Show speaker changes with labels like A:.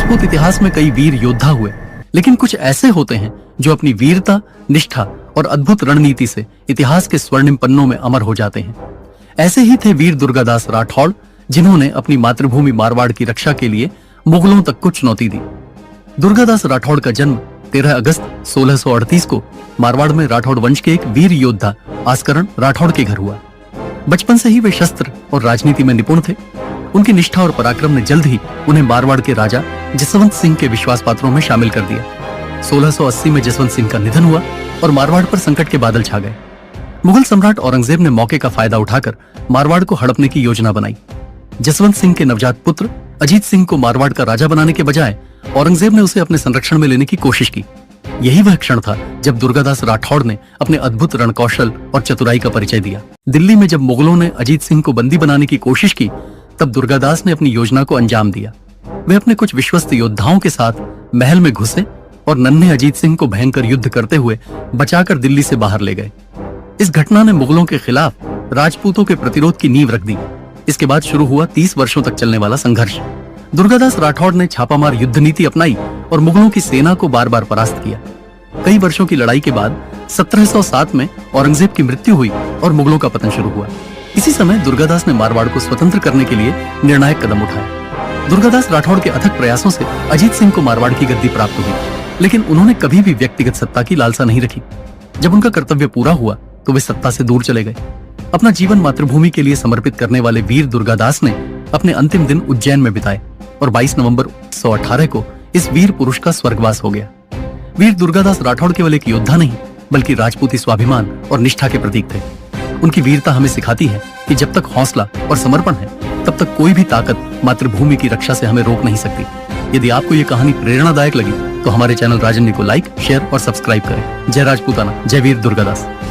A: राजपूत इतिहास में कई वीर योद्धा हुए, लेकिन कुछ ऐसे होते हैं जो अपनी वीरता, निष्ठा और अद्भुत रणनीति से इतिहास के स्वर्णिम पन्नों में अमर हो जाते हैं। ऐसे ही थे वीर दुर्गादास राठौड़, जिन्होंने अपनी मातृभूमि मारवाड़ की रक्षा के लिए मुगलों तक को चुनौती दी। दुर्गादास राठौड़ का जन्म 13 अगस्त 1638 को मारवाड़ में राठौड़ वंश के एक वीर योद्धा आस्करण राठौड़ के घर हुआ। बचपन से ही वे शस्त्र और राजनीति में निपुण थे। उनकी निष्ठा और पराक्रम ने जल्द ही उन्हें मारवाड़ के राजा जसवंत सिंह के विश्वास पात्रों में शामिल कर दिया। 1680 में जसवंत सिंह का निधन हुआ और मारवाड़ पर संकट के बादल छा गए। मुगल सम्राट औरंगजेब ने मौके का फायदा उठाकर मारवाड़ को हड़पने की योजना बनाई। जसवंत सिंह के नवजात पुत्र अजीत सिंह को मारवाड़ का राजा बनाने के बजाय औरंगजेब ने उसे अपने संरक्षण में लेने की कोशिश की। यही वह क्षण था जब दुर्गादास राठौड़ ने अपने अद्भुत रणकौशल और चतुराई का परिचय दिया। दिल्ली में जब मुगलों ने अजीत सिंह को बंदी बनाने की कोशिश की, तब दुर्गादास ने अपनी योजना को अंजाम दिया। वे अपने कुछ विश्वस्त योद्धाओं के साथ महल में घुसे और नन्हे अजीत सिंह को भयंकर युद्ध करते हुए बचाकर दिल्ली से बाहर ले गए। इस घटना ने मुगलों के खिलाफ राजपूतों के प्रतिरोध की नींव रख दी। इसके बाद शुरू हुआ 30 वर्षों तक चलने वाला संघर्ष। दुर्गादास राठौड़ ने छापामार युद्ध नीति अपनाई और मुगलों की सेना को बार बार परास्त किया। कई वर्षों की लड़ाई के बाद 1707 में औरंगजेब की मृत्यु हुई और मुगलों का पतन शुरू हुआ। इसी समय दुर्गादास ने मारवाड़ को स्वतंत्र करने के लिए निर्णायक कदम उठाया। दुर्गादास राठौड़ के अथक प्रयासों से अजीत सिंह को मारवाड़ की गद्दी प्राप्त हुई, लेकिन उन्होंने कभी भी व्यक्तिगत सत्ता की लालसा नहीं रखी। जब उनका कर्तव्य पूरा हुआ तो वे सत्ता से दूर चले गए। अपना जीवन मातृभूमि के लिए समर्पित करने वाले वीर दुर्गादास ने अपने अंतिम दिन उज्जैन में बिताए और 22 नवंबर 1918 को इस वीर पुरुष का स्वर्गवास हो गया। वीर दुर्गादास राठौड़ केवल एक योद्धा नहीं, बल्कि राजपूती स्वाभिमान और निष्ठा के प्रतीक थे। उनकी वीरता हमें सिखाती है कि जब तक हौसला और समर्पण है, तब तक कोई भी ताकत मातृभूमि की रक्षा से हमें रोक नहीं सकती। यदि आपको ये कहानी प्रेरणादायक लगी तो हमारे चैनल राजन्य को लाइक, शेयर और सब्सक्राइब करें। जय राजपूताना, जय वीर दुर्गादास।